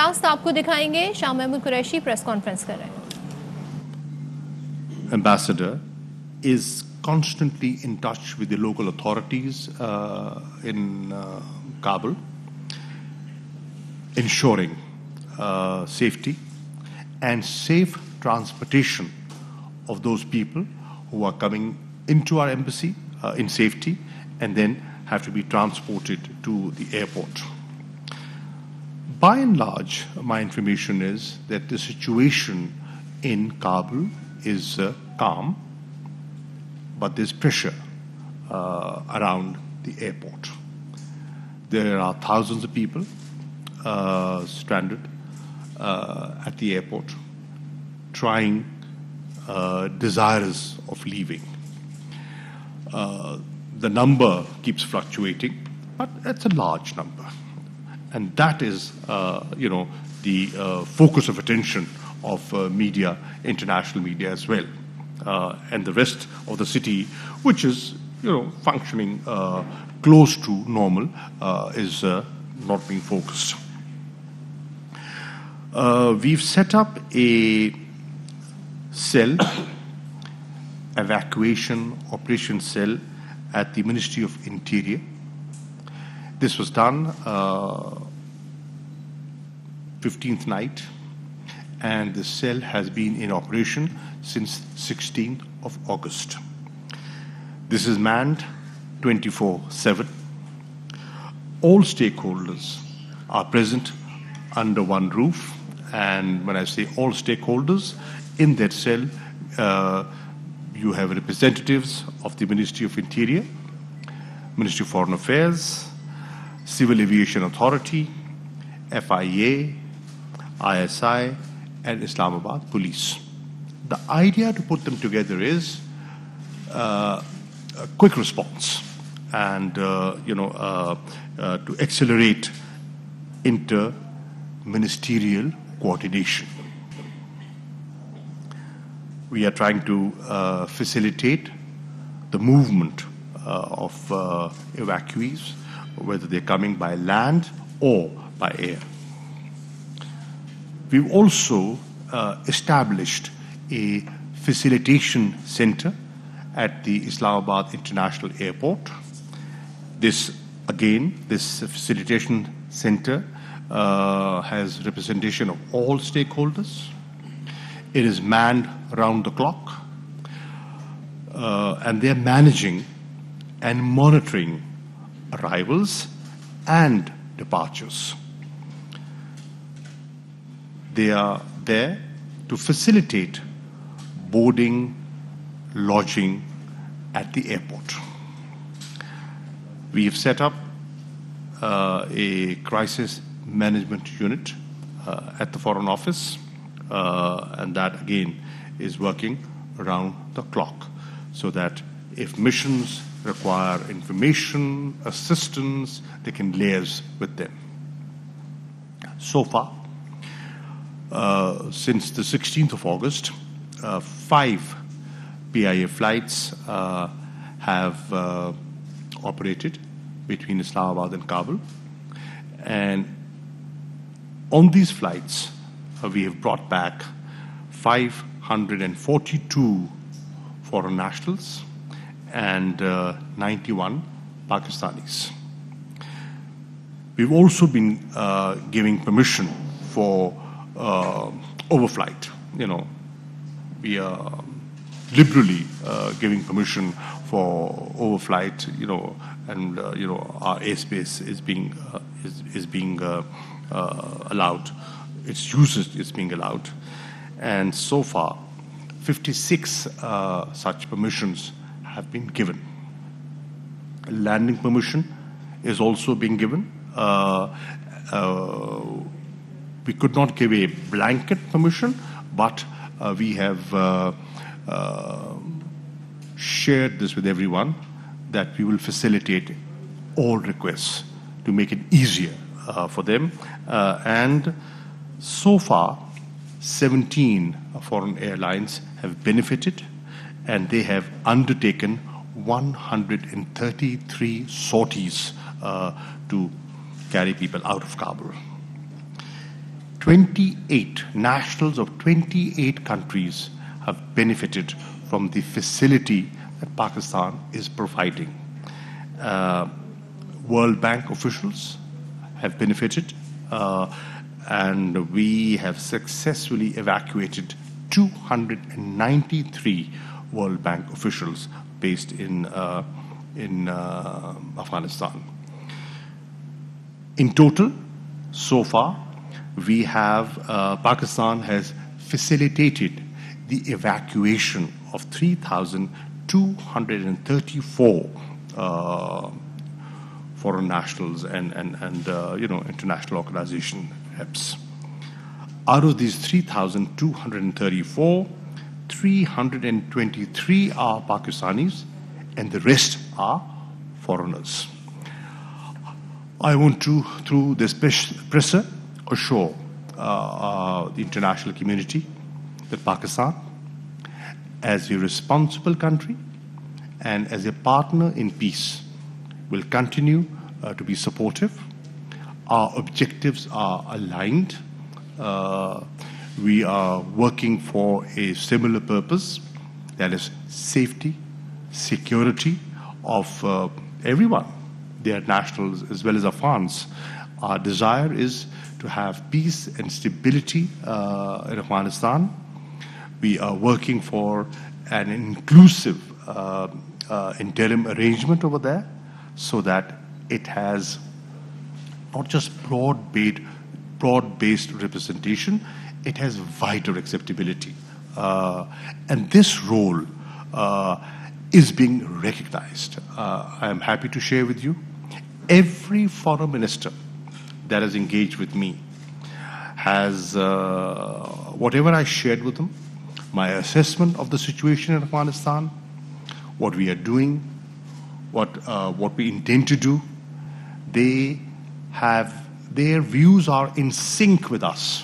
रास्त आपको दिखाएंगे। शाह महमूद कुरैशी प्रेस कॉन्फ्रेंस कर रहे हैं। Ambassador is constantly in touch with the local authorities in Kabul, ensuring safety and safe transportation of those people who are coming into our embassy in safety and then have to be transported to the airport. By and large, my information is that the situation in Kabul is calm, but there's pressure around the airport. There are thousands of people stranded at the airport, trying, desirous of leaving. The number keeps fluctuating, but it's a large number. And that is, the focus of attention of media, international media as well. And the rest of the city, which is, functioning close to normal, is not being focused. We've set up a cell, evacuation operation cell at the Ministry of Interior. This was done 15th night, and the cell has been in operation since 16th of August. This is manned 24/7. All stakeholders are present under one roof, and when I say all stakeholders, in that cell you have representatives of the Ministry of Interior, Ministry of Foreign Affairs, Civil Aviation Authority, FIA, ISI, and Islamabad Police. The idea to put them together is a quick response and to accelerate inter-ministerial coordination. We are trying to facilitate the movement of evacuees, whether they're coming by land or by air. We've also established a facilitation center at the Islamabad International Airport. This facilitation center has representation of all stakeholders. It is manned round the clock, and they're managing and monitoring arrivals and departures. They are there to facilitate boarding, lodging at the airport. We have set up a crisis management unit at the Foreign Office, and that again is working around the clock, so that if missions require information, assistance, they can liaise with them. So far, since the 16th of August, 5 PIA flights have operated between Islamabad and Kabul. And on these flights, we have brought back 542 foreign nationals and 91 Pakistanis. We've also been giving permission for overflight. We are liberally giving permission for overflight. And our airspace is being allowed. Its usage is being allowed, and so far, 56 such permissions have been given. Landing permission is also being given. We could not give a blanket permission, but we have shared this with everyone, that we will facilitate all requests to make it easier for them. And so far, 17 foreign airlines have benefited, and they have undertaken 133 sorties to carry people out of Kabul. 28 nationals of 28 countries have benefited from the facility that Pakistan is providing. World Bank officials have benefited, and we have successfully evacuated 293 World Bank officials based in Afghanistan. In total, so far, we have Pakistan has facilitated the evacuation of 3,234 foreign nationals and international organization reps. Out of these 3,234, 323 are Pakistanis, and the rest are foreigners. I want to, through this presser, assure the international community that Pakistan, as a responsible country and as a partner in peace, will continue to be supportive. Our objectives are aligned. We are working for a similar purpose, that is safety, security of everyone, their nationals as well as Afghans. Our desire is to have peace and stability in Afghanistan. We are working for an inclusive interim arrangement over there so that it has not just broad-based representation, it has wider acceptability. And this role is being recognized. I am happy to share with you, every foreign minister that has engaged with me has, whatever I shared with them, my assessment of the situation in Afghanistan, what we are doing, what we intend to do, their views are in sync with us.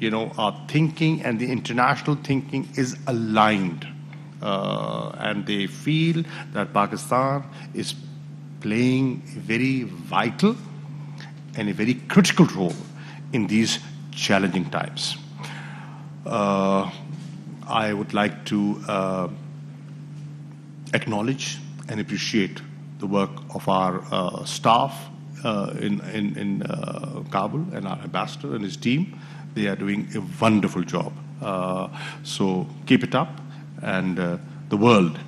Our thinking and the international thinking is aligned. And they feel that Pakistan is playing a very vital and a very critical role in these challenging times. I would like to acknowledge and appreciate the work of our staff in Kabul and our ambassador and his team. They are doing a wonderful job. So keep it up, and the world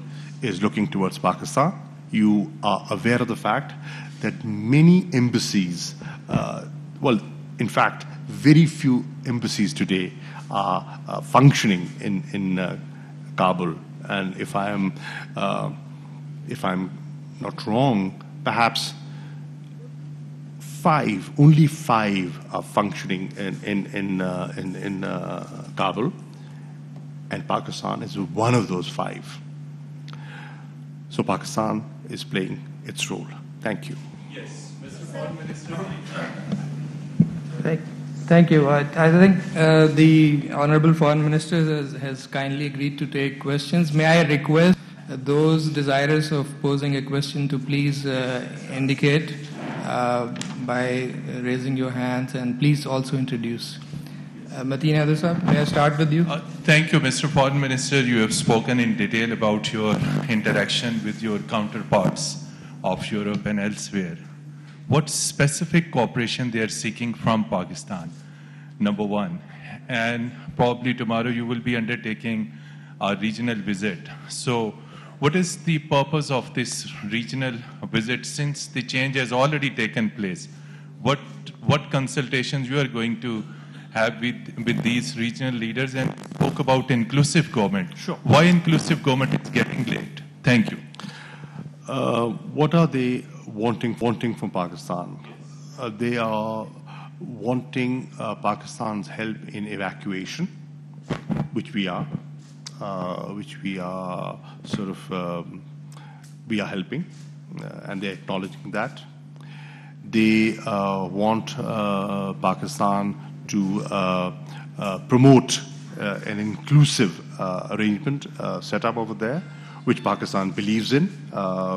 is looking towards Pakistan. You are aware of the fact that many embassies, in fact, very few embassies today are functioning in Kabul. And if I'm not wrong, perhaps only five are functioning in Kabul, and Pakistan is one of those five. So Pakistan is playing its role. Thank you. Yes, Mr. Foreign Minister. Thank you. I think the Honorable Foreign Minister has kindly agreed to take questions. May I request those desirous of posing a question to please indicate by raising your hands, and please also introduce. Mateen Haider Sahab, may I start with you? Thank you, Mr. Foreign Minister. You have spoken in detail about your interaction with your counterparts of Europe and elsewhere. What specific cooperation they are seeking from Pakistan? Number one. And probably tomorrow you will be undertaking a regional visit. So what is the purpose of this regional visit since the change has already taken place? What consultations you are going to have with these regional leaders, and spoke about inclusive government? Sure. Why inclusive government is getting late? Thank you. What are they wanting from Pakistan? They are wanting Pakistan's help in evacuation, which we are helping, and they're acknowledging that. They want Pakistan to promote an inclusive arrangement set up over there, which Pakistan believes in.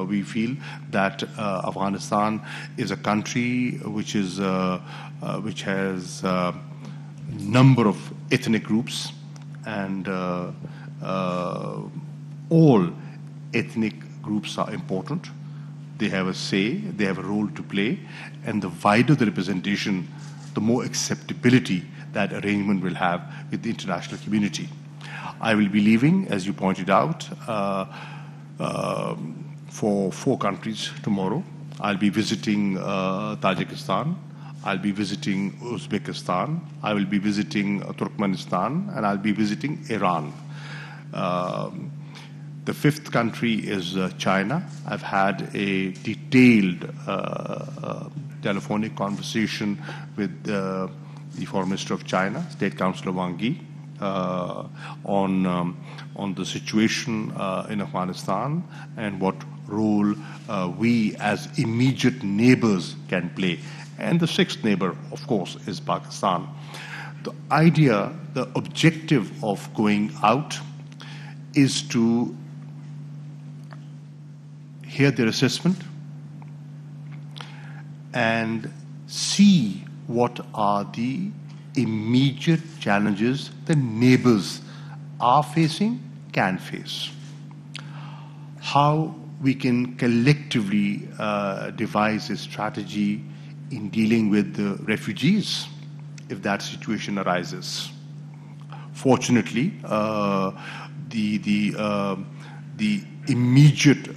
We feel that Afghanistan is a country which has number of ethnic groups, and all ethnic groups are important. They have a say, they have a role to play, and the wider the representation, the more acceptability that arrangement will have with the international community. I will be leaving, as you pointed out, for 4 countries tomorrow. I'll be visiting Tajikistan, I'll be visiting Uzbekistan, I will be visiting Turkmenistan, and I'll be visiting Iran. The 5th country is China. I've had a detailed telephonic conversation with the Foreign Minister of China, State Councillor Wang Yi, on the situation in Afghanistan and what role we as immediate neighbors can play. And the 6th neighbor, of course, is Pakistan. The idea, the objective of going out is to hear their assessment and see what are the immediate challenges the neighbors are facing, can face. How we can collectively devise a strategy in dealing with the refugees if that situation arises. Fortunately, the immediate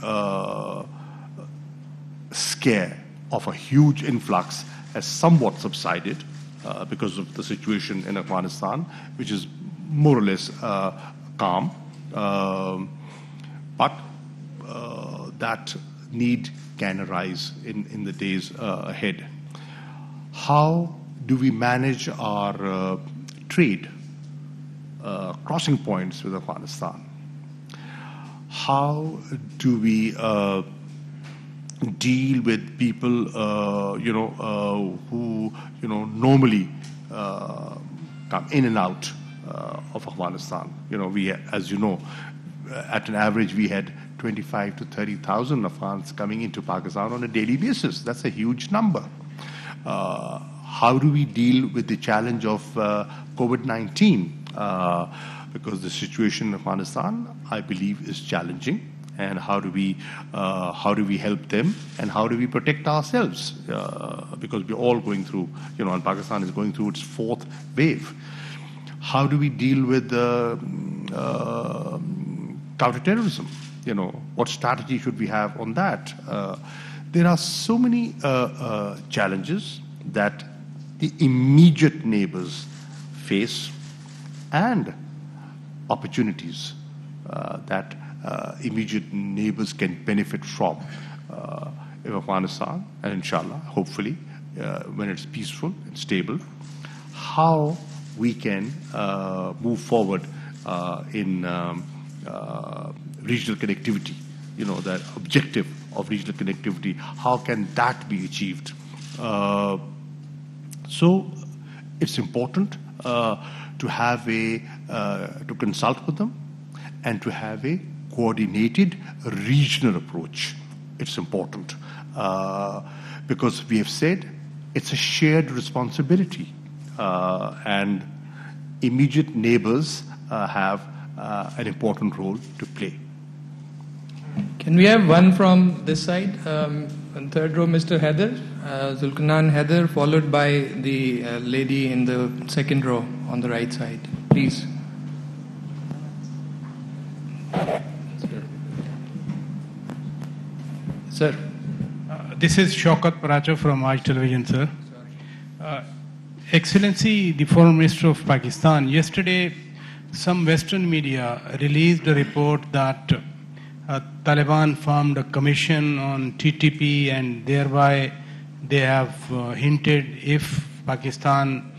scare of a huge influx has somewhat subsided because of the situation in Afghanistan, which is more or less calm. But that need can arise in the days ahead. How do we manage our trade, crossing points with Afghanistan? How do we deal with people, who normally come in and out of Afghanistan? As you know, at an average, we had 25 to 30,000 Afghans coming into Pakistan on a daily basis. That's a huge number. How do we deal with the challenge of COVID-19? Because the situation in Afghanistan, I believe, is challenging. And how do we help them, and how do we protect ourselves? Because we're all going through, and Pakistan is going through its 4th wave. How do we deal with counterterrorism? What strategy should we have on that? There are so many challenges that the immediate neighbors face, and opportunities that immediate neighbors can benefit from in Afghanistan, and inshallah, hopefully, when it's peaceful and stable, how we can move forward in regional connectivity, that objective of regional connectivity, how can that be achieved? So it's important to have to consult with them and to have a coordinated regional approach. It's important because we have said it's a shared responsibility, and immediate neighbors have an important role to play. Can we have one from this side? On 3rd row, Mr. Heather, Zulkanan Heather, followed by the lady in the 2nd row on the right side. Please. Sir. This is Shaukat Paracha from Aaj Television, sir. Excellency, the Foreign Minister of Pakistan, yesterday some Western media released a report that Taliban formed a commission on TTP, and thereby they have hinted if Pakistan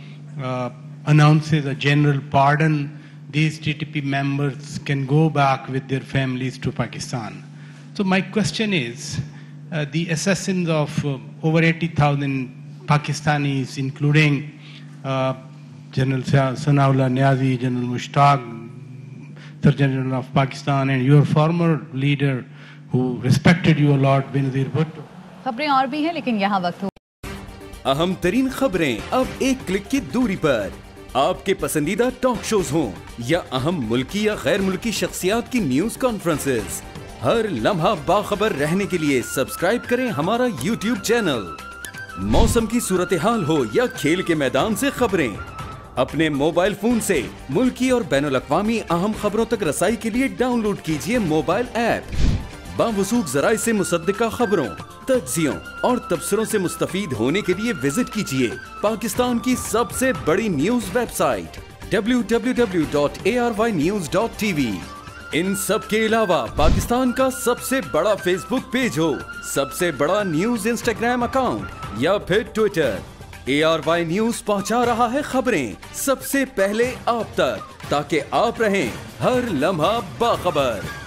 announces a general pardon, these TTP members can go back with their families to Pakistan. So my question is, the assassins of over 80,000 Pakistanis, including General Sanaullah Niazi, General Mushtaq, Surgeon General of Pakistan, and your former leader who respected you a lot, Benazir Bhutto. खबरें और भी हैं, लेकिन यहाँ वक्त हो। अहम तरीन खबरें अब एक क्लिक की दूरी पर। आपके पसंदीदा टॉक शोज हों या अहम मुल्की या गैर मुल्की शख्सियात की न्यूज कॉन्फ्रेंसेस, हर लम्हा बाखबर रहने के लिए सब्सक्राइब करें हमारा YouTube चैनल। मौसम की सूरत हाल हो या खेल के मैदान से खबरें, अपने मोबाइल फोन से मुल्की और बैनुल-अक़वामी अहम खबरों तक रसाई के लिए डाउनलोड कीजिए मोबाइल ऐप। बावसूख ज़राए से मुसद्दिका खबरों, तज्ज़ियों और तबसरों से मुस्तफ़ीद होने के लिए विजिट कीजिए पाकिस्तान की सबसे बड़ी न्यूज वेबसाइट www.arYnews.tv। इन सब के अलावा पाकिस्तान का सबसे बड़ा फेसबुक पेज हो, सबसे बड़ा न्यूज इंस्टाग्राम अकाउंट या फिर ट्विटर, ARY न्यूज पहुंचा रहा है खबरें सबसे पहले आप तक, ताकि आप रहें हर लम्हा बाखबर।